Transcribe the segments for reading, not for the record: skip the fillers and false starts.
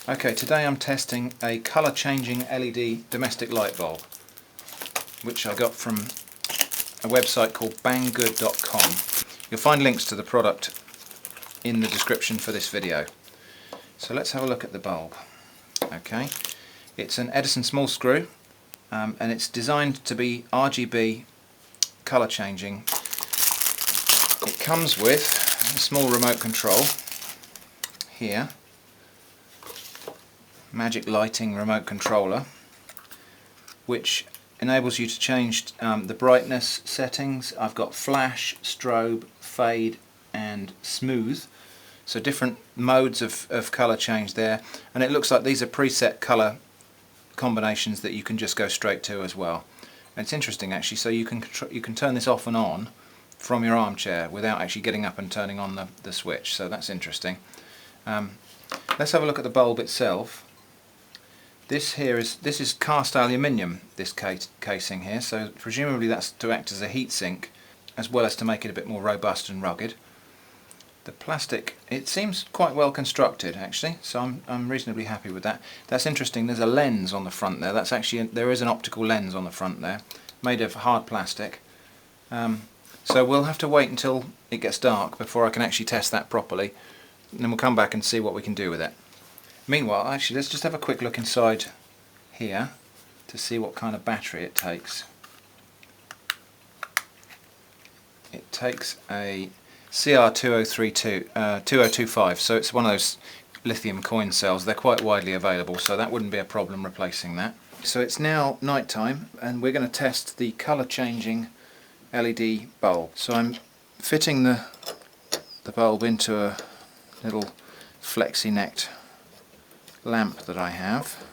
Okay, today I'm testing a colour changing LED domestic light bulb, which I got from a website called banggood.com. You'll find links to the product in the description for this video. So let's have a look at the bulb. Okay, it's an Edison small screw, and it's designed to be RGB colour changing. It comes with a small remote control here, magic lighting remote controller, which enables you to change the brightness settings. I've got flash, strobe, fade and smooth, so different modes of colour change there, and it looks like these are preset colour combinations that you can just go straight to as well. And it's interesting actually, so you can turn this off and on from your armchair without actually getting up and turning on the switch, so that's interesting. Let's have a look at the bulb itself. This is cast aluminium, this casing here, so presumably that's to act as a heat sink as well as to make it a bit more robust and rugged. The plastic, it seems quite well constructed actually, so I'm reasonably happy with that. That's interesting, there's a lens on the front there. There is an optical lens on the front there, made of hard plastic. So we'll have to wait until it gets dark before I can actually test that properly, and then we'll come back and see what we can do with it. Meanwhile, actually, let's just have a quick look inside here to see what kind of battery it takes. It takes a CR2025, so it's one of those lithium coin cells. They're quite widely available, so that wouldn't be a problem replacing that. So it's now night time, and we're going to test the colour changing LED bulb. So I'm fitting the bulb into a little flexi necked lamp that I have,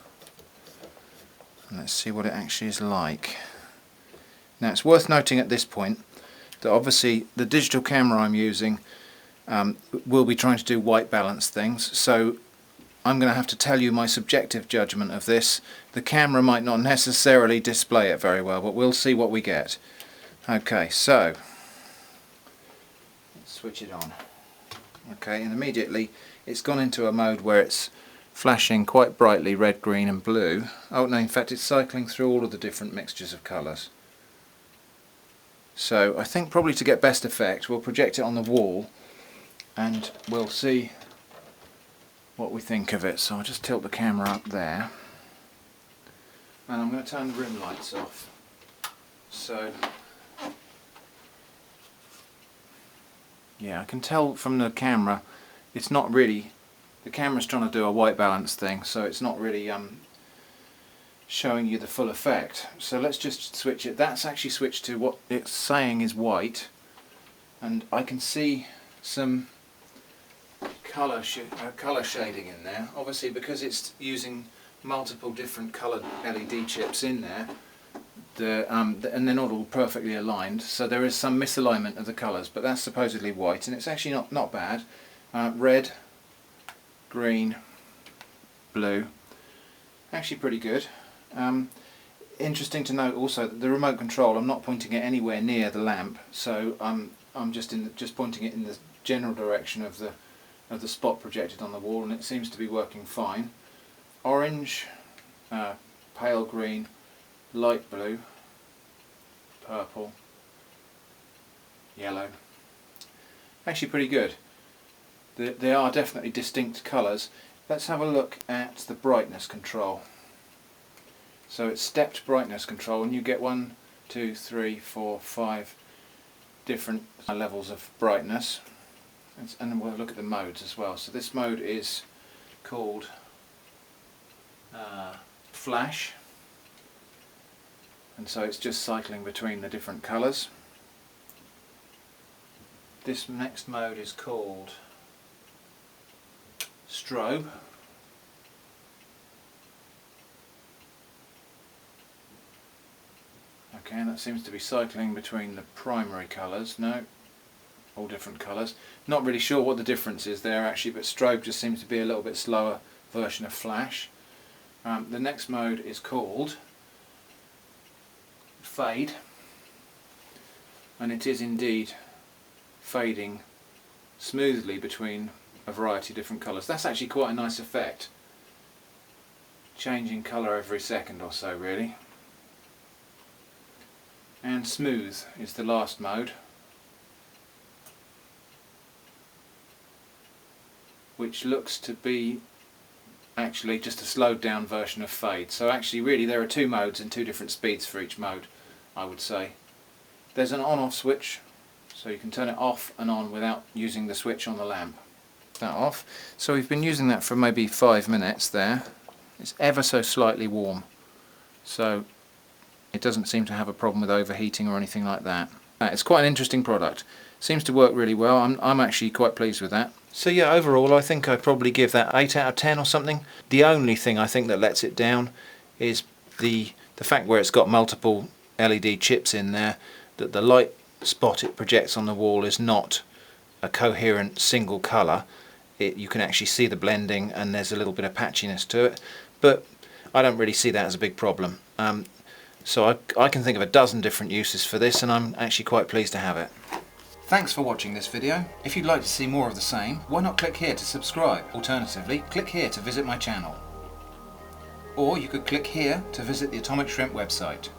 and let's see what it actually is like. Now it's worth noting at this point that obviously the digital camera I'm using will be trying to do white balance things, so I'm going to have to tell you my subjective judgment of this. The camera might not necessarily display it very well, but we'll see what we get. Okay, so let's switch it on. Okay, and immediately it's gone into a mode where it's flashing quite brightly red, green and blue. Oh no, in fact it's cycling through all of the different mixtures of colours. So I think probably to get best effect we'll project it on the wall and we'll see what we think of it. So I'll just tilt the camera up there and I'm going to turn the room lights off. So yeah, I can tell from the camera it's not really, the camera's trying to do a white balance thing, so it's not really showing you the full effect. So let's just switch it. That's actually switched to what it's saying is white, and I can see some colour shading in there. Obviously because it's using multiple different coloured LED chips in there, and they're not all perfectly aligned, so there is some misalignment of the colours, but that's supposedly white, and it's actually not bad. Red, green, blue, actually pretty good. Interesting to note also that the remote control, I'm not pointing it anywhere near the lamp, so I'm just pointing it in the general direction of the spot projected on the wall, and it seems to be working fine. Orange, pale green, light blue, purple, yellow. Actually pretty good. They are definitely distinct colours. Let's have a look at the brightness control. So it's stepped brightness control, and you get 1, 2, 3, 4, 5 different levels of brightness. And then we'll look at the modes as well. So this mode is called flash, and so it's just cycling between the different colours. This next mode is called strobe. Okay, and that seems to be cycling between the primary colours. No, all different colours. Not really sure what the difference is there actually, but strobe just seems to be a little bit slower version of flash. The next mode is called fade, and it is indeed fading smoothly between a variety of different colours. That's actually quite a nice effect. changing colour every second or so really. And smooth is the last mode, which looks to be actually just a slowed down version of fade. So actually really there are two modes and two different speeds for each mode, I would say. There's an on-off switch, so you can turn it off and on without using the switch on the lamp. That off. So we've been using that for maybe 5 minutes there. It's ever so slightly warm, so it doesn't seem to have a problem with overheating or anything like that. It's quite an interesting product. Seems to work really well. I'm actually quite pleased with that. So yeah, overall I think I'd probably give that 8 out of 10 or something. The only thing I think that lets it down is the fact where it's got multiple LED chips in there, that the light spot it projects on the wall is not a coherent single colour. You can actually see the blending and there's a little bit of patchiness to it, but I don't really see that as a big problem. So I can think of a dozen different uses for this, and I'm actually quite pleased to have it. Thanks for watching this video. If you'd like to see more of the same, why not click here to subscribe? Alternatively, click here to visit my channel. Or you could click here to visit the Atomic Shrimp website.